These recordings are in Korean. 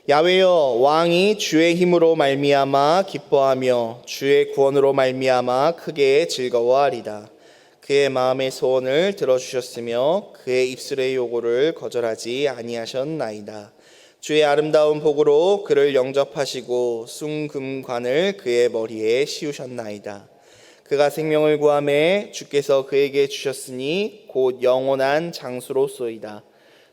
야훼여, 왕이 주의 힘으로 말미암아 기뻐하며 주의 구원으로 말미암아 크게 즐거워하리다. 그의 마음의 소원을 들어주셨으며 그의 입술의 요구를 거절하지 아니하셨나이다. 주의 아름다운 복으로 그를 영접하시고 숭금관을 그의 머리에 씌우셨나이다. 그가 생명을 구하매 주께서 그에게 주셨으니 곧 영원한 장수로소이다.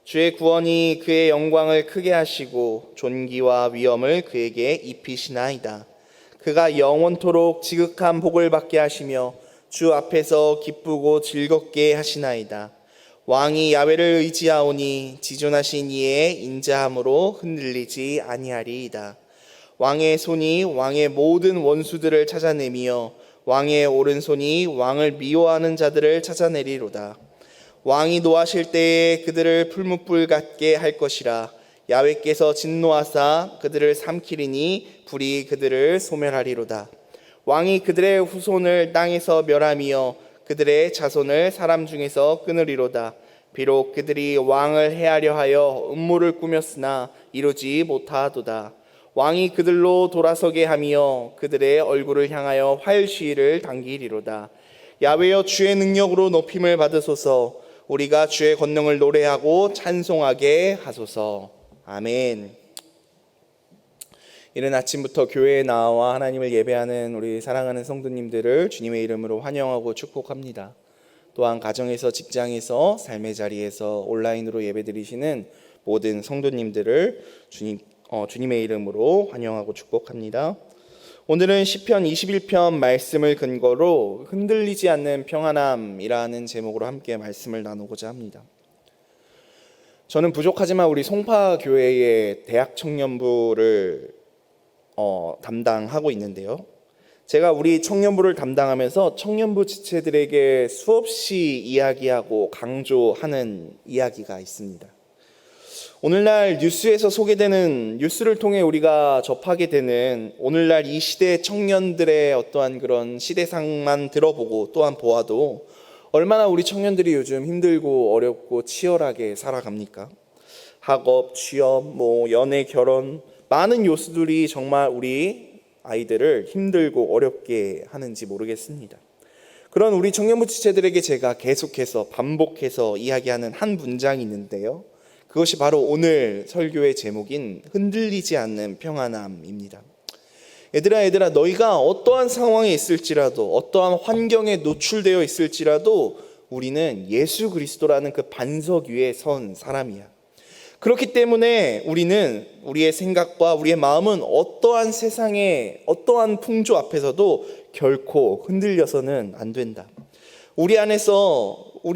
주의 구원이 그의 영광을 크게 하시고 존귀와 위엄을 그에게 입히시나이다. 그가 영원토록 지극한 복을 받게 하시며 주 앞에서 기쁘고 즐겁게 하시나이다. 왕이 야훼를 의지하오니 지존하신 이의 인자함으로 흔들리지 아니하리이다. 왕의 손이 왕의 모든 원수들을 찾아내며 왕의 오른손이 왕을 미워하는 자들을 찾아내리로다. 왕이 노하실 때에 그들을 풀무불 같게 할 것이라. 야훼께서 진노하사 그들을 삼키리니 불이 그들을 소멸하리로다. 왕이 그들의 후손을 땅에서 멸하며 그들의 자손을 사람 중에서 끊으리로다. 비록 그들이 왕을 해하려 하여 음모를 꾸몄으나 이루지 못하도다. 왕이 그들로 돌아서게 하며 그들의 얼굴을 향하여 활시위를 당기리로다. 야훼여, 주의 능력으로 높임을 받으소서. 우리가 주의 권능을 노래하고 찬송하게 하소서. 아멘. 이른 아침부터 교회에 나와 하나님을 예배하는 우리 사랑하는 성도님들을 주님의 이름으로 환영하고 축복합니다. 또한 가정에서, 직장에서, 삶의 자리에서 온라인으로 예배드리시는 모든 성도님들을 주님의 이름으로 환영하고 축복합니다. 오늘은 시편 21편 말씀을 근거로 흔들리지 않는 평안함이라는 제목으로 함께 말씀을 나누고자 합니다. 저는 부족하지만 우리 송파교회의 대학 청년부를 담당하고 있는데요. 제가 우리 청년부를 담당하면서 청년부 지체들에게 수없이 이야기하고 강조하는 이야기가 있습니다. 오늘날 뉴스에서 소개되는, 뉴스를 통해 우리가 접하게 되는 오늘날 이 시대 청년들의 어떠한 그런 시대상만 들어보고 또한 보아도 얼마나 우리 청년들이 요즘 힘들고 어렵고 치열하게 살아갑니까? 학업, 취업, 연애, 결혼, 많은 요소들이 정말 우리 아이들을 힘들고 어렵게 하는지 모르겠습니다. 그런 우리 청년부 지체들에게 제가 계속해서 반복해서 이야기하는 한 문장이 있는데요. 그것이 바로 오늘 설교의 제목인 흔들리지 않는 평안함입니다. 얘들아, 너희가 어떠한 상황에 있을지라도, 어떠한 환경에 노출되어 있을지라도 우리는 예수 그리스도라는 그 반석 위에 선 사람이야. 그렇기 때문에 우리는, 우리의 생각과 우리의 마음은 어떠한 세상의 어떠한 풍조 앞에서도 결코 흔들려서는 안 된다. 우리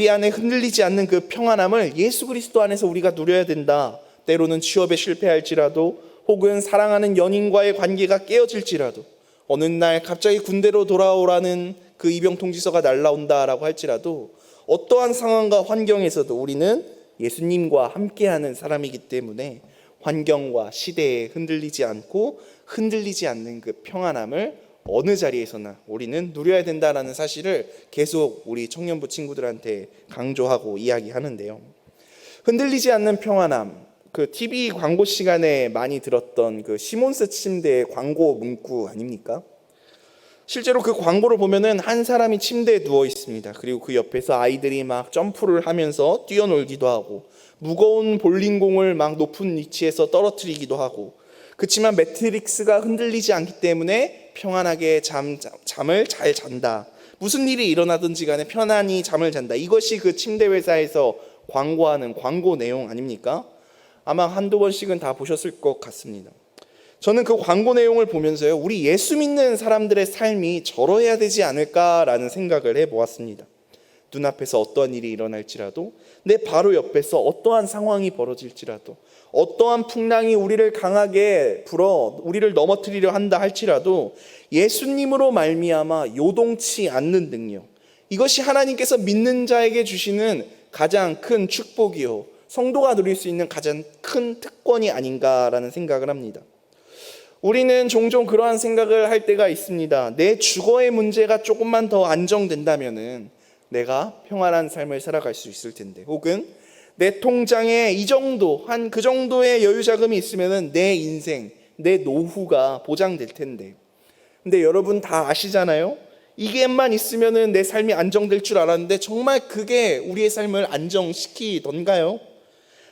안에 흔들리지 않는 그 평안함을 예수 그리스도 안에서 우리가 누려야 된다. 때로는 취업에 실패할지라도, 혹은 사랑하는 연인과의 관계가 깨어질지라도, 어느 날 갑자기 군대로 돌아오라는 그 입영 통지서가 날라온다라고 할지라도, 어떠한 상황과 환경에서도 우리는 예수님과 함께하는 사람이기 때문에 환경과 시대에 흔들리지 않고 흔들리지 않는 그 평안함을 어느 자리에서나 우리는 누려야 된다는 사실을 계속 우리 청년부 친구들한테 강조하고 이야기하는데요. 흔들리지 않는 평안함, 그 TV 광고 시간에 많이 들었던 그 시몬스 침대의 광고 문구 아닙니까? 실제로 그 광고를 보면은 한 사람이 침대에 누워 있습니다. 그리고 그 옆에서 아이들이 막 점프를 하면서 뛰어놀기도 하고, 무거운 볼링공을 막 높은 위치에서 떨어뜨리기도 하고, 그렇지만 매트릭스가 흔들리지 않기 때문에 평안하게 잠을 잘 잔다. 무슨 일이 일어나든지 간에 편안히 잠을 잔다. 이것이 그 침대 회사에서 광고하는 광고 내용 아닙니까? 아마 한두 번씩은 다 보셨을 것 같습니다. 저는 그 광고 내용을 보면서요, 우리 예수 믿는 사람들의 삶이 저러해야 되지 않을까라는 생각을 해보았습니다. 눈앞에서 어떠한 일이 일어날지라도, 내 바로 옆에서 어떠한 상황이 벌어질지라도, 어떠한 풍랑이 우리를 강하게 불어 우리를 넘어뜨리려 한다 할지라도 예수님으로 말미암아 요동치 않는 능력, 이것이 하나님께서 믿는 자에게 주시는 가장 큰 축복이요, 성도가 누릴 수 있는 가장 큰 특권이 아닌가라는 생각을 합니다. 우리는 종종 그러한 생각을 할 때가 있습니다. 내 주거의 문제가 조금만 더 안정된다면은 내가 평안한 삶을 살아갈 수 있을 텐데, 혹은 내 통장에 이 정도, 한 그 정도의 여유 자금이 있으면은 내 인생, 내 노후가 보장될 텐데. 근데 여러분 다 아시잖아요. 이게만 있으면은 내 삶이 안정될 줄 알았는데 정말 그게 우리의 삶을 안정시키던가요?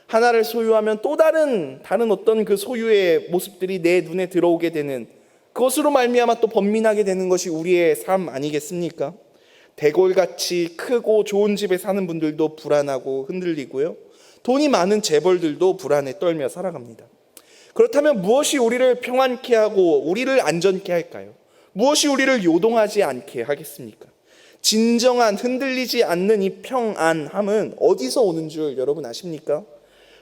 하나를 소유하면 또 다른 어떤 그 소유의 모습들이 내 눈에 들어오게 되는, 그것으로 말미암아 또 번민하게 되는 것이 우리의 삶 아니겠습니까? 대골같이 크고 좋은 집에 사는 분들도 불안하고 흔들리고요. 돈이 많은 재벌들도 불안에 떨며 살아갑니다. 그렇다면 무엇이 우리를 평안케 하고 우리를 안전케 할까요? 무엇이 우리를 요동하지 않게 하겠습니까? 진정한 흔들리지 않는 이 평안함은 어디서 오는 줄 여러분 아십니까?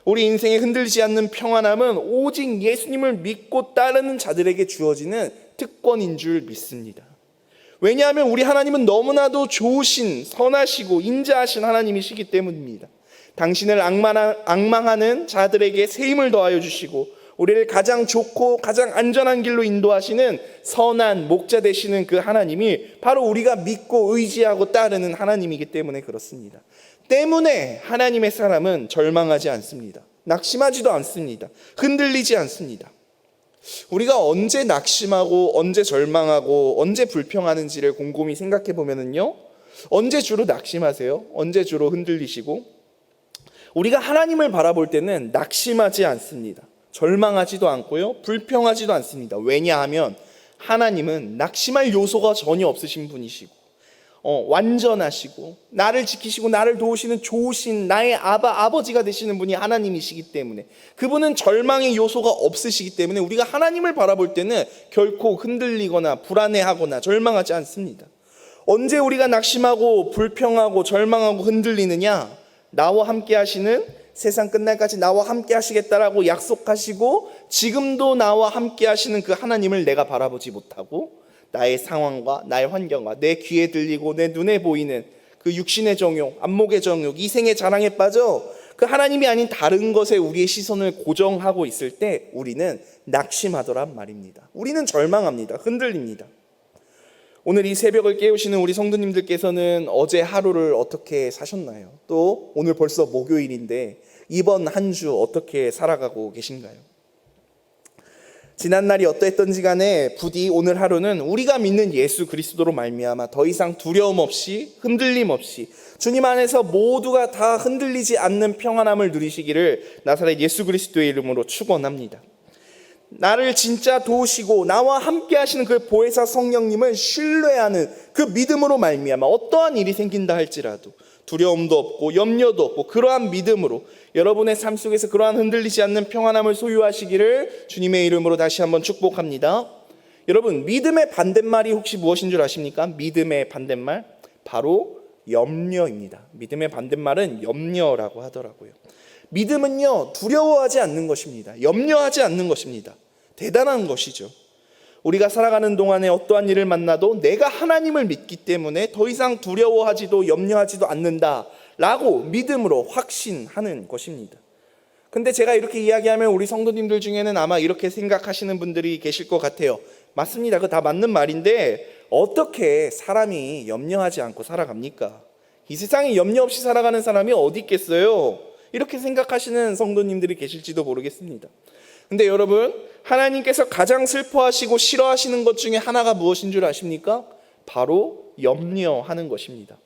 우리 인생에 흔들리지 않는 평안함은 오직 예수님을 믿고 따르는 자들에게 주어지는 특권인 줄 믿습니다. 왜냐하면 우리 하나님은 너무나도 좋으신, 선하시고 인자하신 하나님이시기 때문입니다. 당신을 앙망하는 자들에게 새 힘을 더하여 주시고 우리를 가장 좋고 가장 안전한 길로 인도하시는 선한 목자 되시는 그 하나님이 바로 우리가 믿고 의지하고 따르는 하나님이기 때문에 그렇습니다. 때문에 하나님의 사람은 절망하지 않습니다. 낙심하지도 않습니다. 흔들리지 않습니다. 우리가 언제 낙심하고 언제 절망하고 언제 불평하는지를 곰곰이 생각해 보면은요, 언제 주로 낙심하세요? 언제 주로 흔들리시고? 우리가 하나님을 바라볼 때는 낙심하지 않습니다. 절망하지도 않고요, 불평하지도 않습니다. 왜냐하면 하나님은 낙심할 요소가 전혀 없으신 분이시고 완전하시고 나를 지키시고 나를 도우시는 좋으신 나의 아버지가 되시는 분이 하나님이시기 때문에, 그분은 절망의 요소가 없으시기 때문에 우리가 하나님을 바라볼 때는 결코 흔들리거나 불안해하거나 절망하지 않습니다. 언제 우리가 낙심하고 불평하고 절망하고 흔들리느냐? 나와 함께 하시는, 세상 끝날까지 나와 함께 하시겠다라고 약속하시고 지금도 나와 함께 하시는 그 하나님을 내가 바라보지 못하고 나의 상황과 나의 환경과 내 귀에 들리고 내 눈에 보이는 그 육신의 정욕, 안목의 정욕, 이생의 자랑에 빠져 그 하나님이 아닌 다른 것에 우리의 시선을 고정하고 있을 때 우리는 낙심하더란 말입니다. 우리는 절망합니다. 흔들립니다. 오늘 이 새벽을 깨우시는 우리 성도님들께서는 어제 하루를 어떻게 사셨나요? 또 오늘 벌써 목요일인데 이번 한 주 어떻게 살아가고 계신가요? 지난 날이 어떠했던지 간에 부디 오늘 하루는 우리가 믿는 예수 그리스도로 말미암아 더 이상 두려움 없이 흔들림 없이 주님 안에서 모두가 다 흔들리지 않는 평안함을 누리시기를 나사렛 예수 그리스도의 이름으로 축원합니다. 나를 진짜 도우시고 나와 함께 하시는 그 보혜사 성령님을 신뢰하는 그 믿음으로 말미암아 어떠한 일이 생긴다 할지라도 두려움도 없고 염려도 없고 그러한 믿음으로 여러분의 삶 속에서 그러한 흔들리지 않는 평안함을 소유하시기를 주님의 이름으로 다시 한번 축복합니다. 여러분, 믿음의 반대말이 혹시 무엇인 줄 아십니까? 믿음의 반대말 바로 염려입니다. 믿음의 반대말은 염려라고 하더라고요. 믿음은요, 두려워하지 않는 것입니다. 염려하지 않는 것입니다. 대단한 것이죠. 우리가 살아가는 동안에 어떠한 일을 만나도 내가 하나님을 믿기 때문에 더 이상 두려워하지도 염려하지도 않는다라고 믿음으로 확신하는 것입니다. 근데 제가 이렇게 이야기하면 우리 성도님들 중에는 아마 이렇게 생각하시는 분들이 계실 것 같아요. 맞습니다. 그거 다 맞는 말인데 어떻게 사람이 염려하지 않고 살아갑니까? 이 세상에 염려 없이 살아가는 사람이 어디 있겠어요? 이렇게 생각하시는 성도님들이 계실지도 모르겠습니다. 근데 여러분, 하나님께서 가장 슬퍼하시고 싫어하시는 것 중에 하나가 무엇인 줄 아십니까? 바로 염려하는 것입니다.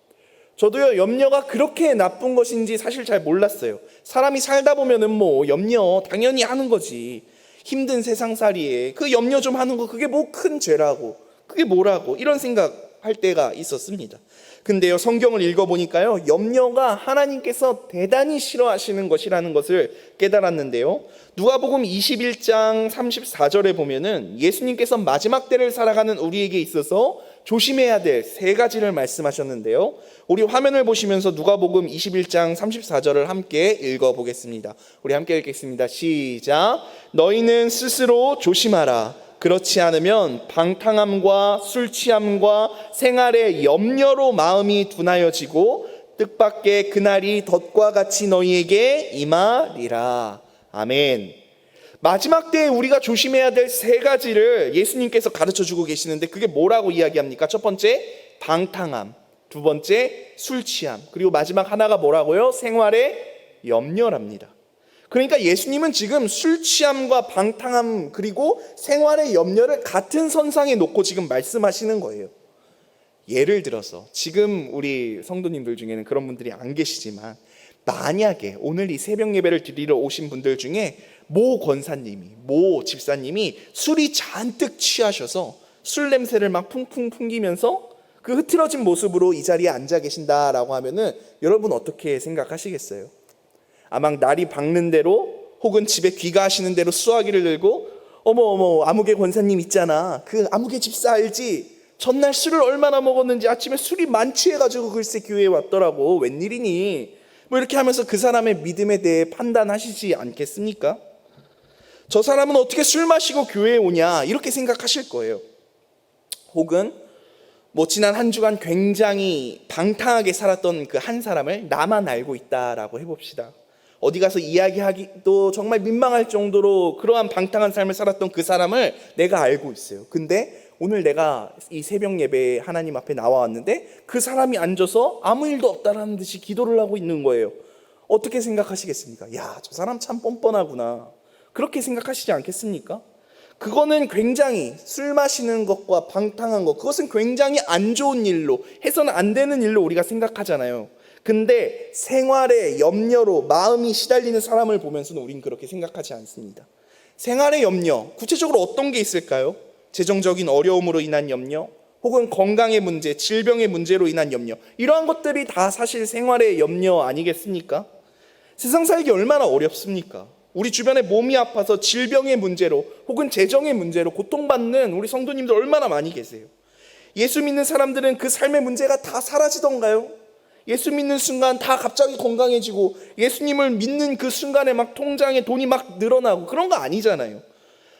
저도요, 염려가 그렇게 나쁜 것인지 사실 잘 몰랐어요. 사람이 살다 보면은 뭐 염려 당연히 하는 거지. 힘든 세상살이에 그 염려 좀 하는 거 그게 뭐 큰 죄라고, 그게 뭐라고, 이런 생각할 때가 있었습니다. 근데요, 성경을 읽어보니까요, 염려가 하나님께서 대단히 싫어하시는 것이라는 것을 깨달았는데요, 누가복음 21장 34절에 보면은 예수님께서 마지막 때를 살아가는 우리에게 있어서 조심해야 될 세 가지를 말씀하셨는데요, 우리 화면을 보시면서 누가복음 21장 34절을 함께 읽어보겠습니다. 우리 함께 읽겠습니다. 시작. 너희는 스스로 조심하라. 그렇지 않으면 방탕함과 술취함과 생활의 염려로 마음이 둔하여지고 뜻밖의 그날이 덫과 같이 너희에게 임하리라. 아멘. 마지막 때에 우리가 조심해야 될 세 가지를 예수님께서 가르쳐주고 계시는데 그게 뭐라고 이야기합니까? 첫 번째, 방탕함. 두 번째, 술취함. 그리고 마지막 하나가 뭐라고요? 생활의 염려랍니다. 그러니까 예수님은 지금 술 취함과 방탕함 그리고 생활의 염려를 같은 선상에 놓고 지금 말씀하시는 거예요. 예를 들어서 지금 우리 성도님들 중에는 그런 분들이 안 계시지만 만약에 오늘 이 새벽 예배를 드리러 오신 분들 중에 모 권사님이, 모 집사님이 술이 잔뜩 취하셔서 술 냄새를 막 풍풍 풍기면서 그 흐트러진 모습으로 이 자리에 앉아 계신다라고 하면은 여러분 어떻게 생각하시겠어요? 아마 날이 밝는 대로 혹은 집에 귀가하시는 대로 수화기를 들고 어머 아무개 권사님 있잖아, 그 아무개 집사 알지? 전날 술을 얼마나 먹었는지 아침에 술이 만취해가지고 글쎄 교회에 왔더라고, 웬일이니? 뭐 이렇게 하면서 그 사람의 믿음에 대해 판단하시지 않겠습니까? 저 사람은 어떻게 술 마시고 교회에 오냐 이렇게 생각하실 거예요. 혹은 지난 한 주간 굉장히 방탕하게 살았던 그 한 사람을 나만 알고 있다라고 해봅시다. 어디 가서 이야기하기도 정말 민망할 정도로 그러한 방탕한 삶을 살았던 그 사람을 내가 알고 있어요. 근데 오늘 내가 이 새벽 예배에 하나님 앞에 나와왔는데 그 사람이 앉아서 아무 일도 없다라는 듯이 기도를 하고 있는 거예요. 어떻게 생각하시겠습니까? 야, 저 사람 참 뻔뻔하구나, 그렇게 생각하시지 않겠습니까? 그거는 굉장히 술 마시는 것과 방탕한 것, 그것은 굉장히 안 좋은 일로, 해서는 안 되는 일로 우리가 생각하잖아요. 근데 생활의 염려로 마음이 시달리는 사람을 보면서는 우린 그렇게 생각하지 않습니다. 생활의 염려, 구체적으로 어떤 게 있을까요? 재정적인 어려움으로 인한 염려, 혹은 건강의 문제, 질병의 문제로 인한 염려, 이러한 것들이 다 사실 생활의 염려 아니겠습니까? 세상 살기 얼마나 어렵습니까? 우리 주변에 몸이 아파서 질병의 문제로 혹은 재정의 문제로 고통받는 우리 성도님들 얼마나 많이 계세요. 예수 믿는 사람들은 그 삶의 문제가 다 사라지던가요? 예수 믿는 순간 다 갑자기 건강해지고 예수님을 믿는 그 순간에 막 통장에 돈이 막 늘어나고 그런 거 아니잖아요.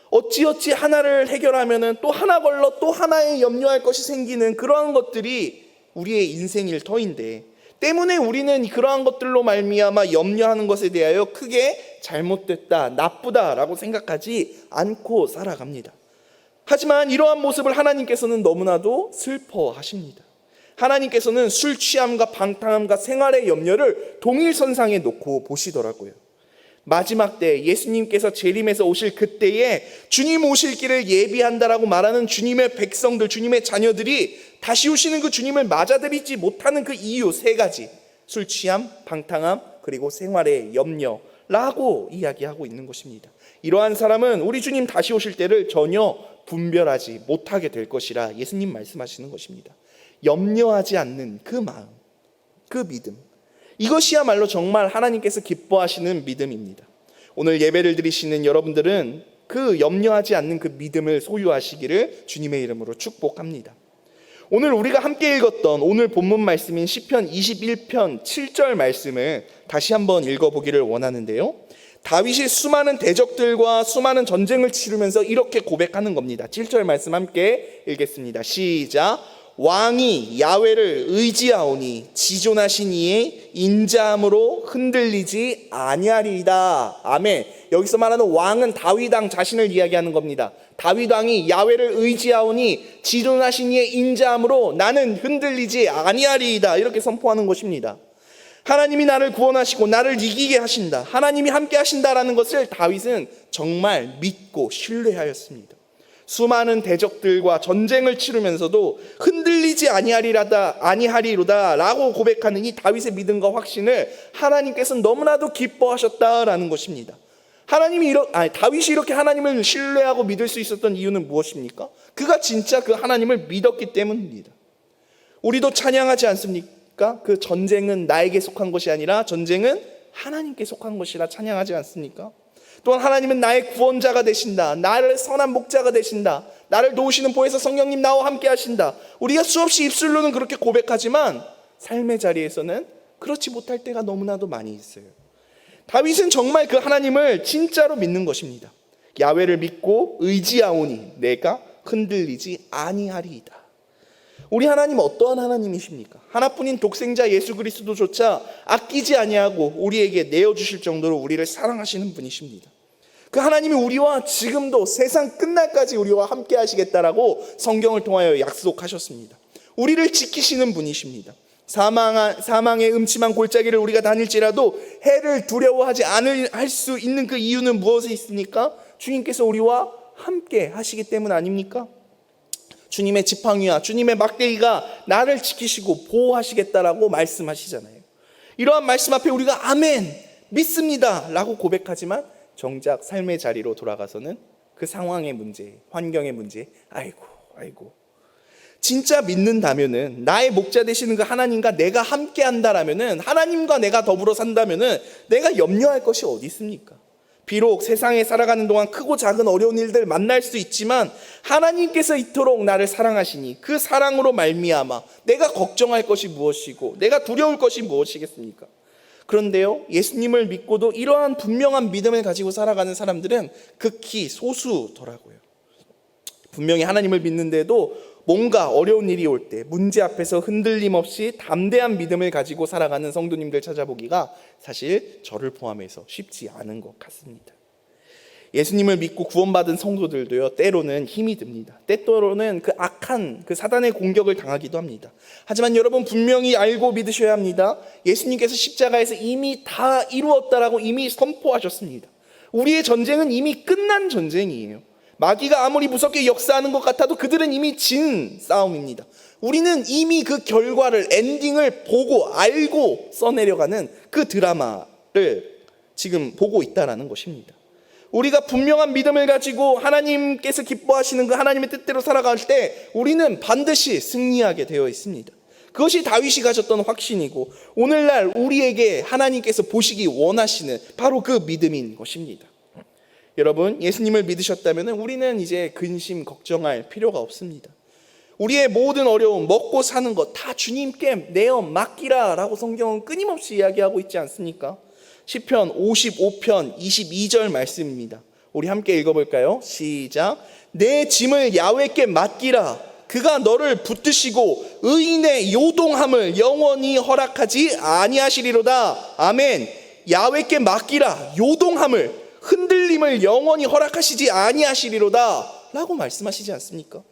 어찌어찌 하나를 해결하면은 또 하나 걸러 또 하나에 염려할 것이 생기는 그러한 것들이 우리의 인생일 터인데, 때문에 우리는 그러한 것들로 말미암아 염려하는 것에 대하여 크게 잘못됐다, 나쁘다라고 생각하지 않고 살아갑니다. 하지만 이러한 모습을 하나님께서는 너무나도 슬퍼하십니다. 하나님께서는 술 취함과 방탕함과 생활의 염려를 동일선상에 놓고 보시더라고요. 마지막 때 예수님께서 재림해서 오실 그때에 주님 오실 길을 예비한다라고 말하는 주님의 백성들, 주님의 자녀들이 다시 오시는 그 주님을 맞아들이지 못하는 그 이유 3가지, 술 취함, 방탕함, 그리고 생활의 염려라고 이야기하고 있는 것입니다. 이러한 사람은 우리 주님 다시 오실 때를 전혀 분별하지 못하게 될 것이라 예수님 말씀하시는 것입니다. 염려하지 않는 그 마음, 그 믿음, 이것이야말로 정말 하나님께서 기뻐하시는 믿음입니다. 오늘 예배를 드리시는 여러분들은 그 염려하지 않는 그 믿음을 소유하시기를 주님의 이름으로 축복합니다. 오늘 우리가 함께 읽었던 오늘 본문 말씀인 시편 21편 7절 말씀을 다시 한번 읽어보기를 원하는데요, 다윗이 수많은 대적들과 수많은 전쟁을 치르면서 이렇게 고백하는 겁니다. 7절 말씀 함께 읽겠습니다. 시작. 왕이 야훼를 의지하오니 지존하신 이의 인자함으로 흔들리지 아니하리이다. 아멘. 여기서 말하는 왕은 다윗 왕 자신을 이야기하는 겁니다. 다윗 왕이 야훼를 의지하오니 지존하신 이의 인자함으로 나는 흔들리지 아니하리이다, 이렇게 선포하는 것입니다. 하나님이 나를 구원하시고 나를 이기게 하신다, 하나님이 함께 하신다라는 것을 다윗은 정말 믿고 신뢰하였습니다. 수많은 대적들과 전쟁을 치르면서도 흔들리지 아니하리로다 라고 고백하는 이 다윗의 믿음과 확신을 하나님께서는 너무나도 기뻐하셨다라는 것입니다. 다윗이 이렇게 하나님을 신뢰하고 믿을 수 있었던 이유는 무엇입니까? 그가 진짜 그 하나님을 믿었기 때문입니다. 우리도 찬양하지 않습니까? 그 전쟁은 나에게 속한 것이 아니라 전쟁은 하나님께 속한 것이라 찬양하지 않습니까? 또한 하나님은 나의 구원자가 되신다, 나를 선한 목자가 되신다, 나를 도우시는 보혜사 성령님 나와 함께 하신다. 우리가 수없이 입술로는 그렇게 고백하지만 삶의 자리에서는 그렇지 못할 때가 너무나도 많이 있어요. 다윗은 정말 그 하나님을 진짜로 믿는 것입니다. 야훼를 믿고 의지하오니 내가 흔들리지 아니하리이다. 우리 하나님 어떠한 하나님이십니까? 하나뿐인 독생자 예수 그리스도조차 아끼지 아니하고 우리에게 내어주실 정도로 우리를 사랑하시는 분이십니다. 그 하나님이 우리와 지금도 세상 끝날까지 우리와 함께 하시겠다라고 성경을 통하여 약속하셨습니다. 우리를 지키시는 분이십니다. 사망의 음침한 골짜기를 우리가 다닐지라도 해를 두려워하지 않을 할 수 있는 그 이유는 무엇에 있습니까? 주님께서 우리와 함께 하시기 때문 아닙니까? 주님의 지팡이와 주님의 막대기가 나를 지키시고 보호하시겠다라고 말씀하시잖아요. 이러한 말씀 앞에 우리가 아멘, 믿습니다 라고 고백하지만 정작 삶의 자리로 돌아가서는 그 상황의 문제, 환경의 문제, 아이고 진짜 믿는다면은, 나의 목자 되시는 그 하나님과 내가 함께 한다라면은, 하나님과 내가 더불어 산다면은 내가 염려할 것이 어디 있습니까? 비록 세상에 살아가는 동안 크고 작은 어려운 일들 만날 수 있지만 하나님께서 이토록 나를 사랑하시니 그 사랑으로 말미암아 내가 걱정할 것이 무엇이고 내가 두려울 것이 무엇이겠습니까? 그런데요, 예수님을 믿고도 이러한 분명한 믿음을 가지고 살아가는 사람들은 극히 소수더라고요. 분명히 하나님을 믿는데도 뭔가 어려운 일이 올 때 문제 앞에서 흔들림 없이 담대한 믿음을 가지고 살아가는 성도님들 찾아보기가 사실 저를 포함해서 쉽지 않은 것 같습니다. 예수님을 믿고 구원받은 성도들도요, 때로는 힘이 듭니다. 때로는 그 악한 그 사단의 공격을 당하기도 합니다. 하지만 여러분 분명히 알고 믿으셔야 합니다. 예수님께서 십자가에서 이미 다 이루었다라고 이미 선포하셨습니다. 우리의 전쟁은 이미 끝난 전쟁이에요. 마귀가 아무리 무섭게 역사하는 것 같아도 그들은 이미 진 싸움입니다. 우리는 이미 그 결과를, 엔딩을 보고 알고 써내려가는 그 드라마를 지금 보고 있다는 것입니다. 우리가 분명한 믿음을 가지고 하나님께서 기뻐하시는 그 하나님의 뜻대로 살아갈 때 우리는 반드시 승리하게 되어 있습니다. 그것이 다윗이 가졌던 확신이고 오늘날 우리에게 하나님께서 보시기 원하시는 바로 그 믿음인 것입니다. 여러분, 예수님을 믿으셨다면 우리는 이제 근심 걱정할 필요가 없습니다. 우리의 모든 어려움, 먹고 사는 것 다 주님께 내어 맡기라 라고 성경은 끊임없이 이야기하고 있지 않습니까? 시편 55편 22절 말씀입니다. 우리 함께 읽어볼까요? 시작. 내 짐을 야훼께 맡기라. 그가 너를 붙드시고 의인의 요동함을 영원히 허락하지 아니하시리로다. 아멘. 야훼께 맡기라. 요동함을, 흔들림을 영원히 허락하시지 아니하시리로다 라고 말씀하시지 않습니까?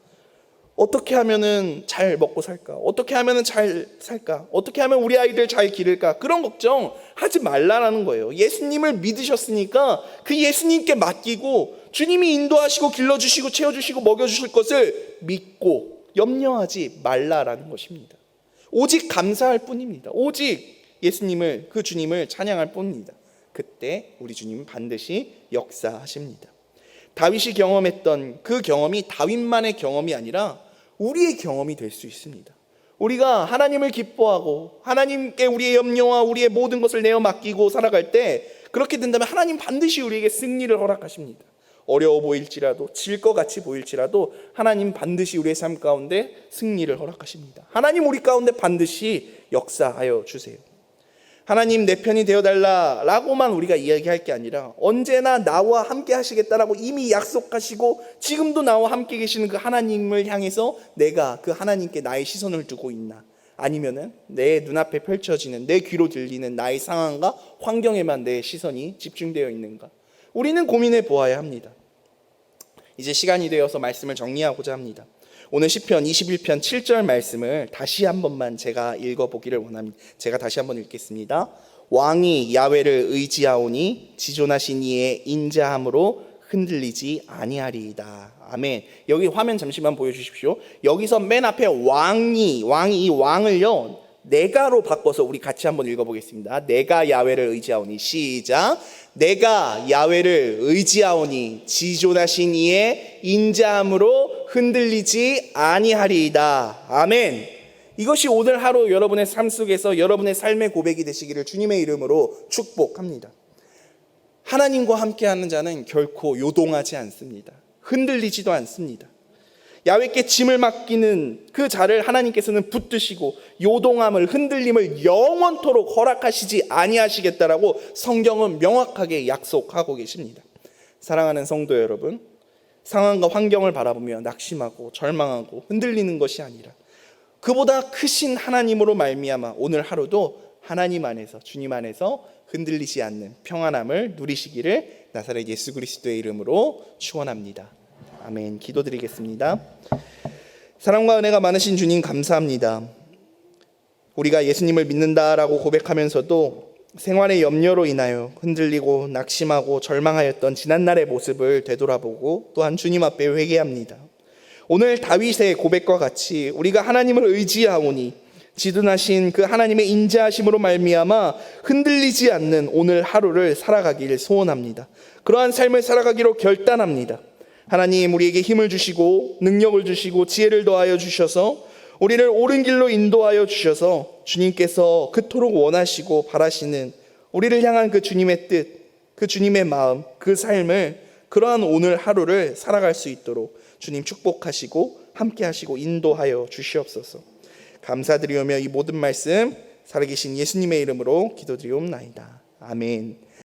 어떻게 하면은 잘 먹고 살까? 어떻게 하면은 잘 살까? 어떻게 하면 우리 아이들 잘 기를까? 그런 걱정 하지 말라라는 거예요. 예수님을 믿으셨으니까 그 예수님께 맡기고 주님이 인도하시고 길러주시고 채워주시고 먹여주실 것을 믿고 염려하지 말라라는 것입니다. 오직 감사할 뿐입니다. 오직 예수님을, 그 주님을 찬양할 뿐입니다. 그때 우리 주님은 반드시 역사하십니다. 다윗이 경험했던 그 경험이 다윗만의 경험이 아니라 우리의 경험이 될 수 있습니다. 우리가 하나님을 기뻐하고 하나님께 우리의 염려와 우리의 모든 것을 내어 맡기고 살아갈 때 그렇게 된다면 하나님 반드시 우리에게 승리를 허락하십니다. 어려워 보일지라도, 질 것 같이 보일지라도 하나님 반드시 우리의 삶 가운데 승리를 허락하십니다. 하나님 우리 가운데 반드시 역사하여 주세요. 하나님 내 편이 되어달라라고만 우리가 이야기할 게 아니라 언제나 나와 함께 하시겠다라고 이미 약속하시고 지금도 나와 함께 계시는 그 하나님을 향해서 내가 그 하나님께 나의 시선을 두고 있나, 아니면은 내 눈앞에 펼쳐지는, 내 귀로 들리는 나의 상황과 환경에만 내 시선이 집중되어 있는가, 우리는 고민해 보아야 합니다. 이제 시간이 되어서 말씀을 정리하고자 합니다. 오늘 시편 21편 7절 말씀을 다시 한 번만 제가 읽어보기를 원합니다. 제가 다시 한번 읽겠습니다. 왕이 야훼를 의지하오니 지존하신 이의 인자함으로 흔들리지 아니하리이다. 아멘. 여기 화면 잠시만 보여주십시오. 여기서 맨 앞에 왕이 이 왕을요 내가로 바꿔서 우리 같이 한번 읽어보겠습니다. 내가 야훼를 의지하오니, 시작. 내가 야훼를 의지하오니 지존하신 이의 인자함으로 흔들리지 아니하리이다. 아멘. 이것이 오늘 하루 여러분의 삶 속에서 여러분의 삶의 고백이 되시기를 주님의 이름으로 축복합니다. 하나님과 함께하는 자는 결코 요동하지 않습니다. 흔들리지도 않습니다. 야훼께 짐을 맡기는 그 자를 하나님께서는 붙드시고 요동함을, 흔들림을 영원토록 허락하시지 아니하시겠다라고 성경은 명확하게 약속하고 계십니다. 사랑하는 성도 여러분, 상황과 환경을 바라보며 낙심하고 절망하고 흔들리는 것이 아니라 그보다 크신 하나님으로 말미암아 오늘 하루도 하나님 안에서, 주님 안에서 흔들리지 않는 평안함을 누리시기를 나사렛 예수 그리스도의 이름으로 축원합니다. 아멘. 기도드리겠습니다. 사랑과 은혜가 많으신 주님 감사합니다. 우리가 예수님을 믿는다라고 고백하면서도 생활의 염려로 인하여 흔들리고 낙심하고 절망하였던 지난날의 모습을 되돌아보고 또한 주님 앞에 회개합니다. 오늘 다윗의 고백과 같이 우리가 하나님을 의지하오니 지둔하신 그 하나님의 인자하심으로 말미암아 흔들리지 않는 오늘 하루를 살아가기를 소원합니다. 그러한 삶을 살아가기로 결단합니다. 하나님, 우리에게 힘을 주시고 능력을 주시고 지혜를 더하여 주셔서 우리를 옳은 길로 인도하여 주셔서 주님께서 그토록 원하시고 바라시는 우리를 향한 그 주님의 뜻, 그 주님의 마음, 그 삶을, 그러한 오늘 하루를 살아갈 수 있도록 주님 축복하시고 함께 하시고 인도하여 주시옵소서. 감사드리오며 이 모든 말씀 살아계신 예수님의 이름으로 기도드리옵나이다. 아멘.